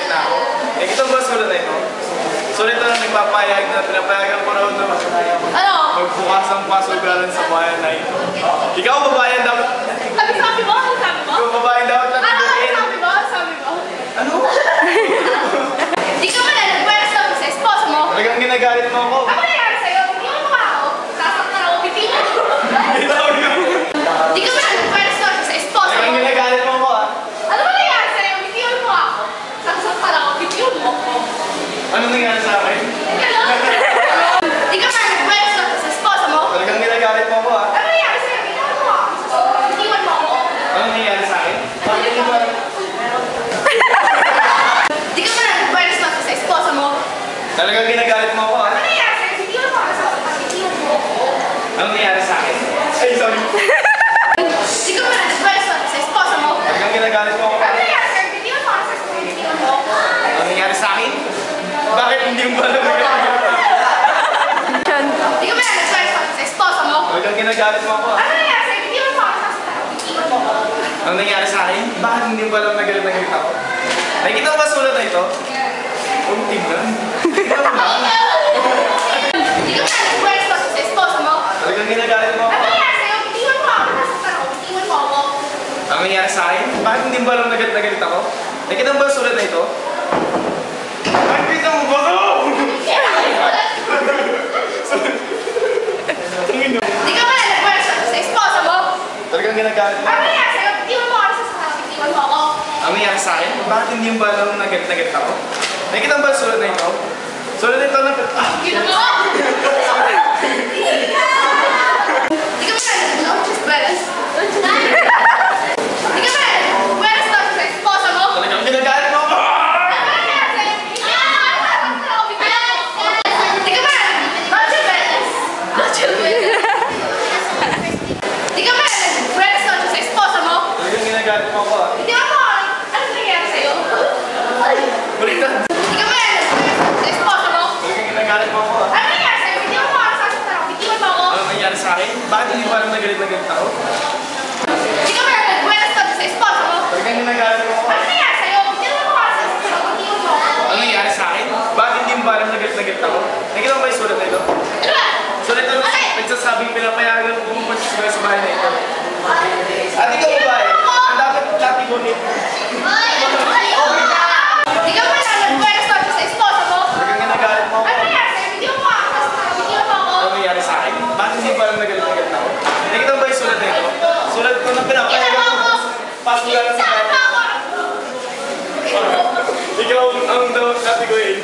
galit na ako. Eh, ito ba sulat na ito? Sulat na nagpapayag na pinapayagan ko raw na Ano? magbukas ang pasugalan sa bayan na ito. Ikaw, babayan dapat. Ano sabi mo? Ano sabi mo? Ikaw, babayan dapat Ano natutuin. sabi mo? Ano sabi mo? Ano? Di ka man nagpwesto sa esposo mo. Talagang ginagalit mo ako. Ano nangyari sa'yo? Hindi mo mukha ako. Sasaktan ako, bitin mo. Ikaw, ikaw. Di ka man nagpwesto sa esposo mo. Talagang ginagalit mo ako, ah. Ano ba nangyari sa'yo? Bitin mo mukha ako. Sasaktan ako, bitin mo. Ano nangyari sa akin? Di ka man nagpwesto sa esposo mo. Talagang ginagalit mo ako, ah. Ano nangyari sa'yo? Bitin mo mukha ako. Bitin mo ako. Ano nangyari sa akin? Bakit hindi ba? Di ka man nagpwesto sa esposo mo. Talagang ginagalit mo ako, ah. Ano nangyari sa'yo? Bitin mo mukha ako. Bitin mo ako. Ano nangyari sa akin? Ay, sorry. Di ka man nagpwesto sa esposo mo. Talagang ginagalit mo ako, Ano ah. nangyari sa'yo? Bitin mo mukha ako. Bitin mo ako. Ano nangyari sa akin? Bakit hindi mo ba nagalit? Di ka man nagpwesto sa esposo mo. Talagang ginagalit mo ako, ah. Ano nangyari sa'yo? Bitin mo mukha ako. Bitin mo ako. Ano nangyari sa akin? Bakit hindi mo alam na galit ako? Nakikita mo ba sulat na ito? Huwag tingnan. Tingnan mo lang. Di ka man nagpwesto sa esposo mo. Talagang ginagalit mo Ano ako. nangyari sa'yo? Bitin mo mukha ako. Nasaktan ako. Bitin mo ako. Ano nangyari sa akin? Bakit hindi mo alam na galit ako? Nakikita mo ba sulat na ito? Nakikita mo ba ito? Di ka man nagpwesto sa esposo mo. Talagang ginagalit mo Ano ako. nangyari sa'yo? Bitin mo mukha ako. Nasaktan ako. Bitin mo ako. Ano nangyari sa akin? Bakit hindi mo ba alam na galit ako? Nakikita mo ba sulat na ito? Sulat na ito na... Ah! Bitin mo ako. Di ka man nagpwesto. Di ka man nagpwesto sa esposo mo. Talagang ginagalit mo ako! Ano nangyari sa'yo? Bitin mo ako. Nasaktan ako. Bitin mo ako. Di ka man Roger Velez. Roger Velez. Di ka man nagpwesto sa esposo mo. Talagang ginagalit mo ako, ah. Hindi mo ako. Ano nangyari sa'yo? Baliktad. Di ka man nagpwesto sa esposo mo. Talagang ginagalit mo ako, ah. Ano nangyari sa'yo? Hindi mo ako. Sasaktan ako. Bitin mo ako. Ano nangyari sa akin? Bakit hindi mo alam na galit ako? Di ka man nagpwesto sa esposo mo. Talagang ginagalit mo ako, Ano ah. nangyari sa'yo? Hindi mo ako. Sasaktan ako. Bitin mo ako. Ano nangyari sa akin? Bakit hindi mo ba alam na galit ako? Nakita mo ba yung sulat na ito? Ano ba? Sulat na nagsasabing pinapayagan kung pumunta sa bahay na ito. At ikaw ba eh? Ang dapat latigunin. Di ka man nagpwesto sa esposo mo. Talagang ginagalit mo ako. Ano nangyari sa'yo? Hindi mo ako. Sasaktan ako. Bitin mo ako. Ano nangyari sa akin? Bakit hindi mo alam na galit ako? Nakita mo ba yung sulat na ito? Sulat ko na pinapayagan kung pasugalan sa bahay. Sama ako. Ikaw ang dapat latiguin.